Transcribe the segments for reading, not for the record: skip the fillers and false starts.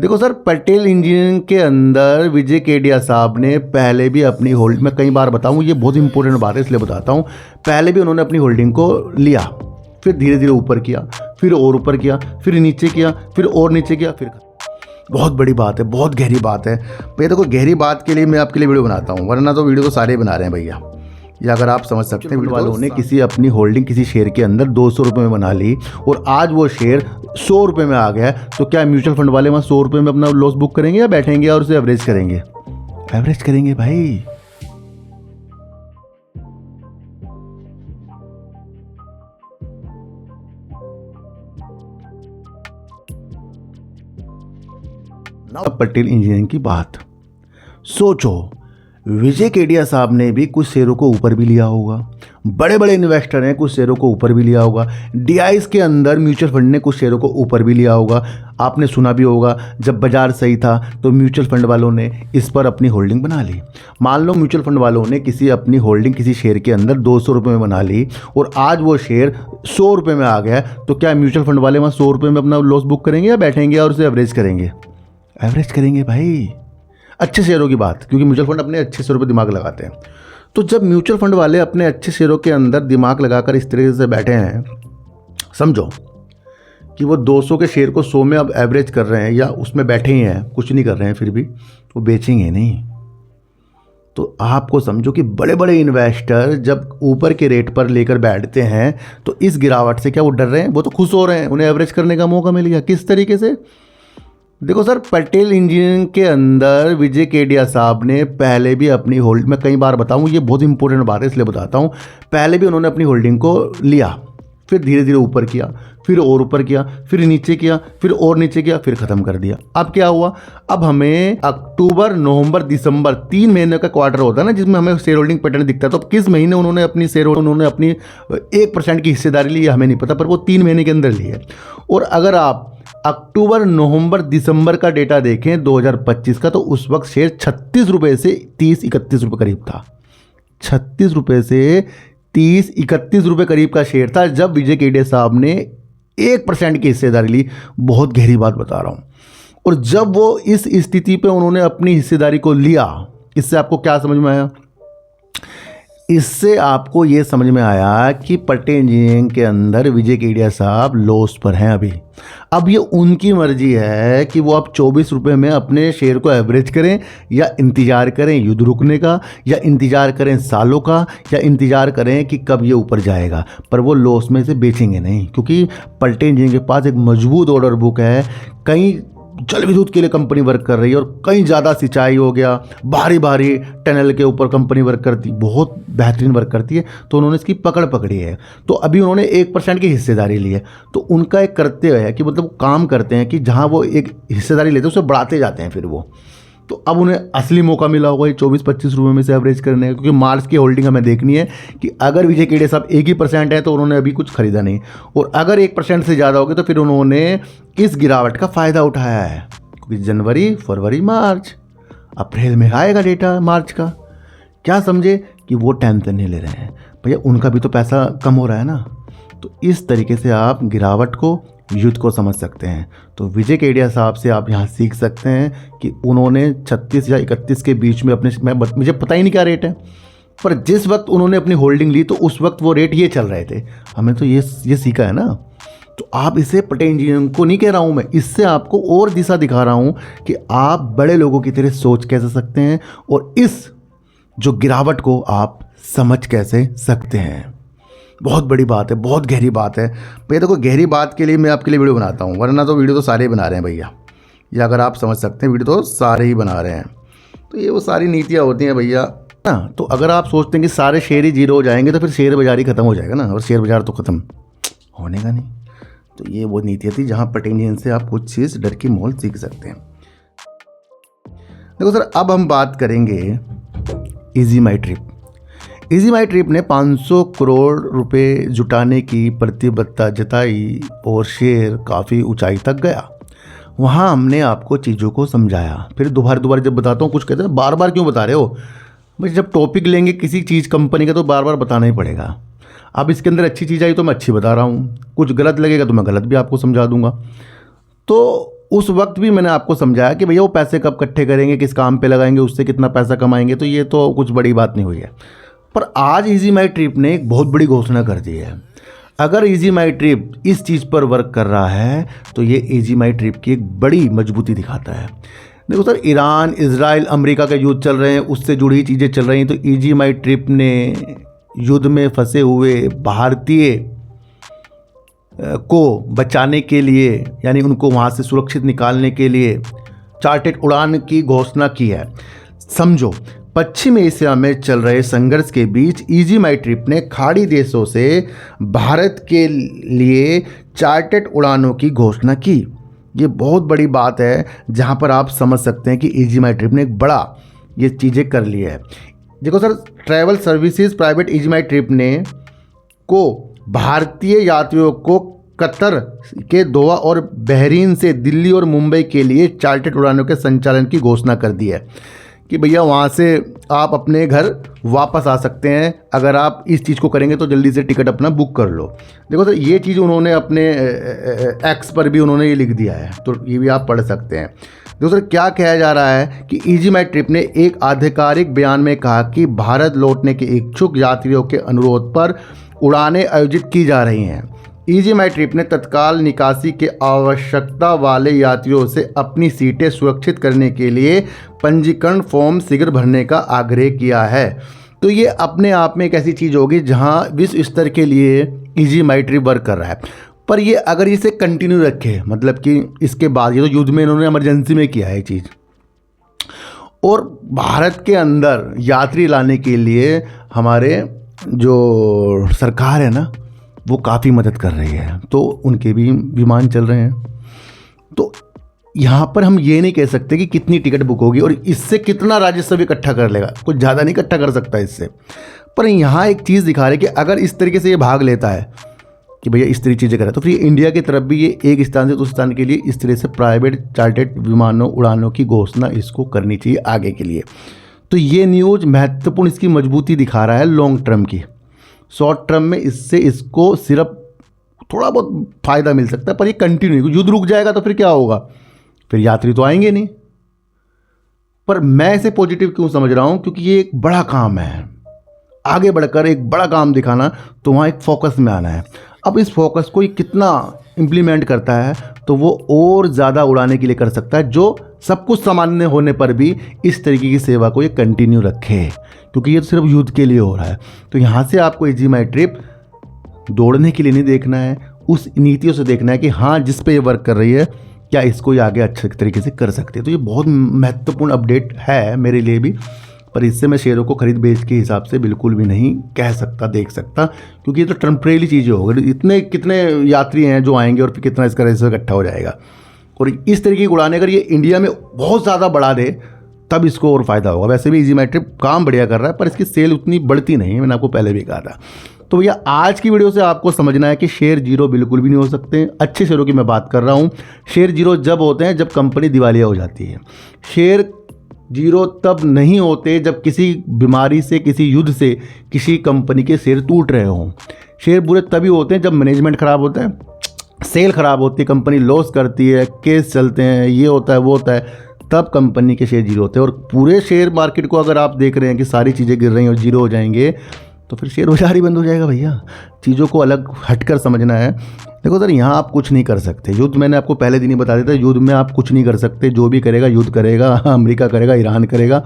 देखो sir, Patel engineering के अंदर विजय केडिया साहब ने पहले भी अपनी होल्ड, मैं कई बार बताऊँ, ये बहुत इंपॉर्टेंट बात है इसलिए बताता हूँ। पहले भी उन्होंने अपनी होल्डिंग को लिया, फिर धीरे धीरे ऊपर किया, फिर और ऊपर किया, फिर नीचे किया, फिर और नीचे किया, फिर बहुत बड़ी बात है, बहुत गहरी बात है भैया। देखो, गहरी बात के लिए मैं आपके लिए वीडियो बनाता हूँ, वरना तो वीडियो तो सारे बना रहे हैं भैया। या अगर आप समझ सकते हैं, वीडियो वालों ने किसी अपनी होल्डिंग किसी शेयर के अंदर 200 रुपये में बना ली और आज वो शेयर 100 रुपये में आ गया, तो क्या म्यूचुअल फंड वाले वहाँ 100 रुपये में अपना लॉस बुक करेंगे या बैठेंगे और उसे एवरेज करेंगे? एवरेज करेंगे भाई। पटेल इंजीनियरिंग की बात सोचो, विजय केडिया साहब ने भी कुछ शेयरों को ऊपर भी लिया होगा, बड़े बड़े इन्वेस्टर हैं कुछ शेयरों को ऊपर भी लिया होगा, डीआईएस के अंदर म्यूचुअल फंड ने कुछ शेयरों को ऊपर भी लिया होगा। आपने सुना भी होगा, जब बाजार सही था तो म्यूचुअल फंड वालों ने इस पर अपनी होल्डिंग बना ली। मान लो म्यूचुअल फंड वालों ने किसी अपनी होल्डिंग किसी शेयर के अंदर 200 रुपये में बना ली और आज वो शेयर 100 रुपये में आ गया, तो क्या म्यूचुअल फंड वाले वहाँ 100 रुपये में अपना लॉस बुक करेंगे या बैठेंगे और उसे एवरेज करेंगे? एवरेज करेंगे भाई। अच्छे शेयरों की बात, क्योंकि म्यूचुअल फंड अपने अच्छे शेयरों पर दिमाग लगाते हैं। तो जब म्यूचुअल फंड वाले अपने अच्छे शेयरों के अंदर दिमाग लगाकर इस तरीके से बैठे हैं, समझो कि वो 200 के शेयर को 100 में अब एवरेज कर रहे हैं या उसमें बैठे ही हैं, कुछ नहीं कर रहे हैं, फिर भी वो बेचेंगे नहीं। तो आपको समझो कि बड़े बड़े इन्वेस्टर जब ऊपर के रेट पर लेकर बैठते हैं तो इस गिरावट से क्या वो डर रहे हैं? वो तो खुश हो रहे हैं, उन्हें एवरेज करने का मौका मिल गया। किस तरीके से? देखो सर, पटेल इंजीनियरिंग के अंदर विजय केडिया साहब ने पहले भी अपनी होल्ड, मैं कई बार बताऊँ, ये बहुत इंपॉर्टेंट बात है इसलिए बताता हूँ। पहले भी उन्होंने अपनी होल्डिंग को लिया, फिर धीरे धीरे ऊपर किया, फिर और ऊपर किया, फिर नीचे किया, फिर और नीचे किया, फिर ख़त्म कर दिया। अब क्या हुआ? अब हमें अक्टूबर, नवंबर, दिसंबर 3 महीने का क्वार्टर होता है ना, जिसमें हमें शेयर होल्डिंग पैटर्न दिखता है। तो अब किस महीने उन्होंने अपनी 1% की हिस्सेदारी ली हमें नहीं पता, पर वो 3 महीने के अंदर ली है। और अगर आप अक्टूबर, नवंबर, दिसंबर का डेटा देखें 2025 का, तो उस वक्त शेयर 36 रुपये से 30-31 रुपये करीब था। 36 रुपये से 30-31 रुपये करीब का शेयर था जब विजय केडिया साहब ने 1% की हिस्सेदारी ली। बहुत गहरी बात बता रहा हूँ। और जब वो इस स्थिति पे उन्होंने अपनी हिस्सेदारी को लिया, इससे आपको क्या समझ में आया? इससे आपको ये समझ में आया कि पटेल इंजीनियरिंग के अंदर विजय केडिया साहब लॉस पर हैं अभी। अब ये उनकी मर्जी है कि वो अब 24 रुपये में अपने शेयर को एवरेज करें या इंतज़ार करें युद्ध रुकने का, या इंतज़ार करें सालों का, या इंतज़ार करें कि कब ये ऊपर जाएगा। पर वो लॉस में से बेचेंगे नहीं, क्योंकि पटेल इंजीनियरिंग के पास एक मजबूत ऑर्डर बुक है। कई जल विद्युत के लिए कंपनी वर्क कर रही है और कहीं ज़्यादा सिंचाई हो गया, भारी भारी टनल के ऊपर कंपनी वर्क करती, बहुत बेहतरीन वर्क करती है। तो उन्होंने इसकी पकड़ पकड़ी है। तो अभी उन्होंने 1% की हिस्सेदारी ली है। तो उनका एक कर्तव्य है कि मतलब काम करते हैं कि जहाँ वो एक हिस्सेदारी लेते हैं उसे बढ़ाते जाते हैं फिर वो। तो अब उन्हें असली मौका मिला होगा ये 24-25 रुपये में से एवरेज करने का, क्योंकि मार्च की होल्डिंग हमें देखनी है कि अगर विजय केडिया साहब 1% है तो उन्होंने अभी कुछ खरीदा नहीं, और अगर 1% से ज़्यादा हो गया तो फिर उन्होंने इस गिरावट का फ़ायदा उठाया है। क्योंकि जनवरी, फरवरी, मार्च, अप्रैल में आएगा डेटा मार्च का। क्या समझे कि वो टेंशन नहीं ले रहे हैं भैया, उनका भी तो पैसा कम हो रहा है ना। तो इस तरीके से आप गिरावट को, युद्ध को समझ सकते हैं। तो विजय केडिया साहब से आप यहाँ सीख सकते हैं कि उन्होंने 36 या 31 के बीच में अपने, मुझे पता ही नहीं क्या रेट है, पर जिस वक्त उन्होंने अपनी होल्डिंग ली तो उस वक्त वो रेट ये चल रहे थे। हमें तो ये सीखा है ना। तो आप इसे पटेल इंजीनियरिंग को नहीं कह रहा हूँ मैं, इससे आपको और दिशा दिखा रहा हूँ कि आप बड़े लोगों की तरह सोच कैसे सकते हैं और इस जो गिरावट को आप समझ कैसे सकते हैं। बहुत बड़ी बात है, बहुत गहरी बात है भैया। देखो, गहरी बात के लिए मैं आपके लिए वीडियो बनाता हूँ, वरना तो वीडियो तो सारे ही बना रहे हैं भैया। या अगर आप समझ सकते हैं, वीडियो तो सारे ही बना रहे हैं। तो ये वो सारी नीतियाँ होती हैं भैया ना। तो अगर आप सोचते हैं कि सारे शेयर ही जीरो हो जाएंगे तो फिर शेयर बाजार ही खत्म हो जाएगा ना, और शेयर बाजार तो ख़त्म होने का नहीं। तो ये वो नीतियाँ थी जहाँ पटेल इंजीनियरिंग से आप कुछ चीज़ डर की मोल सीख सकते हैं। देखो सर, अब हम बात करेंगे easy my trip. Easy my trip ने 500 करोड़ रुपए जुटाने की प्रतिबद्धता जताई और शेयर काफ़ी ऊंचाई तक गया। वहाँ हमने आपको चीज़ों को समझाया। फिर दोबारा जब बताता हूँ, कुछ कहते हैं बार बार क्यों बता रहे हो भाई? जब टॉपिक लेंगे किसी चीज़ कंपनी का तो बार बार बताना ही पड़ेगा। अब इसके अंदर अच्छी चीज़ आई तो मैं अच्छी बता रहा हूँ, कुछ गलत लगेगा तो मैं गलत भी आपको समझा दूंगा। तो उस वक्त भी मैंने आपको समझाया कि भैया वो पैसे कब इकट्ठे करेंगे, किस काम पे लगाएंगे, उससे कितना पैसा कमाएंगे, तो ये तो कुछ बड़ी बात नहीं हुई है। पर आज इजी माई ट्रिप ने एक बहुत बड़ी घोषणा कर दी है। अगर इजी माई ट्रिप इस चीज़ पर वर्क कर रहा है तो ये इजी माई ट्रिप की एक बड़ी मजबूती दिखाता है। देखो सर, ईरान, इजराइल, अमेरिका का युद्ध चल रहे हैं, उससे जुड़ी चीज़ें चल रही हैं, तो इजी माई ट्रिप ने युद्ध में फंसे हुए भारतीय को बचाने के लिए, यानी उनको वहाँ से सुरक्षित निकालने के लिए चार्टेड उड़ान की घोषणा की है। समझो, पश्चिम एशिया में चल रहे संघर्ष के बीच इजी माई ट्रिप ने खाड़ी देशों से भारत के लिए चार्टेड उड़ानों की घोषणा की। ये बहुत बड़ी बात है, जहाँ पर आप समझ सकते हैं कि इजी माई ट्रिप ने एक बड़ा ये चीज़ें कर ली है। देखो sir, travel services private easy my trip ने को भारतीय यात्रियों को कतर के दोहा और बहरीन से दिल्ली और मुंबई के लिए चार्टर्ड उड़ानों के संचालन की घोषणा कर दी है कि भैया वहाँ से आप अपने घर वापस आ सकते हैं। अगर आप इस चीज़ को करेंगे तो जल्दी से टिकट अपना बुक कर लो। देखो सर, ये चीज़ उन्होंने अपने एक्स पर भी उन्होंने ये लिख दिया है, तो ये भी आप पढ़ सकते हैं। देखो सर, क्या कहा जा रहा है कि इजी माई ट्रिप ने एक आधिकारिक बयान में कहा कि भारत लौटने के इच्छुक यात्रियों के अनुरोध पर उड़ानें आयोजित की जा रही हैं। इजी माई ट्रिप ने तत्काल निकासी के आवश्यकता वाले यात्रियों से अपनी सीटें सुरक्षित करने के लिए पंजीकरण फॉर्म शीघ्र भरने का आग्रह किया है। तो ये अपने आप में एक ऐसी चीज़ होगी जहां विश्व स्तर के लिए इजी माई ट्रिप वर्क कर रहा है। पर ये अगर इसे कंटिन्यू रखे, मतलब कि इसके बाद, ये तो युद्ध में इन्होंने इमरजेंसी में किया है चीज़, और भारत के अंदर यात्री लाने के लिए हमारे जो सरकार है ना, वो काफ़ी मदद कर रही है, तो उनके भी विमान चल रहे हैं। तो यहाँ पर हम ये नहीं कह सकते कि कितनी टिकट बुक होगी और इससे कितना राजस्व इकट्ठा कर लेगा, कुछ ज़्यादा नहीं इकट्ठा कर सकता इससे। पर यहाँ एक चीज़ दिखा रहे कि अगर इस तरीके से ये भाग लेता है कि भैया इस तरह चीज़ें करें, तो फिर इंडिया की तरफ भी ये एक स्थान से दूसरे स्थान के लिए इस तरह से प्राइवेट चार्टर्ड विमानों उड़ानों की घोषणा इसको करनी चाहिए आगे के लिए। तो ये न्यूज़ महत्वपूर्ण, इसकी मजबूती दिखा रहा है लॉन्ग टर्म की। शॉर्ट टर्म में इससे इसको सिर्फ थोड़ा बहुत फ़ायदा मिल सकता है, पर ये कंटिन्यू, युद्ध रुक जाएगा तो फिर क्या होगा, फिर यात्री तो आएंगे नहीं। पर मैं इसे पॉजिटिव क्यों समझ रहा हूँ, क्योंकि ये एक बड़ा काम है, आगे बढ़कर एक बड़ा काम दिखाना, तो वहाँ एक फोकस में आना है। अब इस फोकस को ये कितना इम्प्लीमेंट करता है, तो वो और ज़्यादा उड़ाने के लिए कर सकता है, जो सब कुछ सामान्य होने पर भी इस तरीके की सेवा को ये कंटिन्यू रखे, क्योंकि ये तो सिर्फ युद्ध के लिए हो रहा है। तो यहाँ से आपको इजी माई ट्रिप दौड़ने के लिए नहीं देखना है, उस नीतियों से देखना है कि हाँ, जिस पे ये वर्क कर रही है, क्या इसको ये आगे अच्छे तरीके से कर सकते हैं। तो ये बहुत महत्वपूर्ण अपडेट है मेरे लिए भी, पर इससे मैं शेयरों को खरीद बेच के हिसाब से बिल्कुल भी नहीं कह सकता, देख सकता, क्योंकि ये तो टेम्परेरी चीज़ें होगी। इतने कितने यात्री हैं जो आएंगे और फिर कितना इसका रेशो इकट्ठा हो जाएगा। और इस तरीके की उड़ाने अगर ये इंडिया में बहुत ज़्यादा बढ़ा दे तब इसको और फ़ायदा होगा। वैसे भी इजी माई ट्रिप काम बढ़िया कर रहा है, पर इसकी सेल उतनी बढ़ती नहीं है, मैंने आपको पहले भी कहा था। तो भैया आज की वीडियो से आपको समझना है कि शेयर जीरो बिल्कुल भी नहीं हो सकते। अच्छे शेयरों की मैं बात कर रहा हूँ। शेयर जीरो जब होते हैं जब कंपनी दिवालिया हो जाती है। शेयर जीरो तब नहीं होते जब किसी बीमारी से, किसी युद्ध से किसी कंपनी के शेयर टूट रहे हों। शेयर बुरे तभी होते हैं जब मैनेजमेंट ख़राब होता है, सेल ख़राब होती है, कंपनी लॉस करती है, केस चलते हैं, ये होता है वो होता है, तब कंपनी के शेयर जीरो होते हैं। और पूरे शेयर मार्केट को अगर आप देख रहे हैं कि सारी चीज़ें गिर रही हैं और जीरो हो जाएंगे, तो फिर शेयर बाजार ही बंद हो जाएगा। भैया चीज़ों को अलग हटकर समझना है। देखो सर, यहाँ आप कुछ नहीं कर सकते। युद्ध मैंने आपको पहले दिन ही बता दिया था, युद्ध में आप कुछ नहीं कर सकते। जो भी करेगा युद्ध करेगा, अमेरिका करेगा, ईरान करेगा,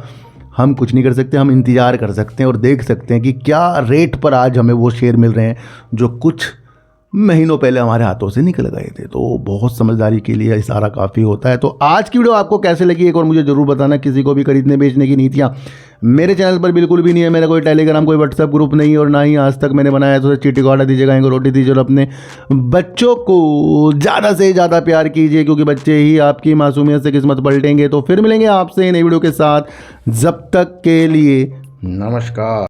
हम कुछ नहीं कर सकते। हम इंतज़ार कर सकते हैं और देख सकते हैं कि क्या रेट पर आज हमें वो शेयर मिल रहे हैं जो कुछ महीनों पहले हमारे हाथों से निकल गए थे। तो बहुत समझदारी के लिए इशारा काफ़ी होता है। तो आज की वीडियो आपको कैसे लगी एक और मुझे ज़रूर बताना। किसी को भी खरीदने बेचने की नीतियाँ मेरे चैनल पर बिल्कुल भी नहीं है। मेरा कोई टेलीग्राम, कोई व्हाट्सएप ग्रुप नहीं है और ना ही आज तक मैंने बनाया। तो चीटी को आटा दीजिएगा, इनको रोटी दीजिए और अपने बच्चों को ज़्यादा से ज़्यादा प्यार कीजिए, क्योंकि बच्चे ही आपकी मासूमियत से किस्मत पलटेंगे। तो फिर मिलेंगे आपसे नई वीडियो के साथ। जब तक के लिए नमस्कार।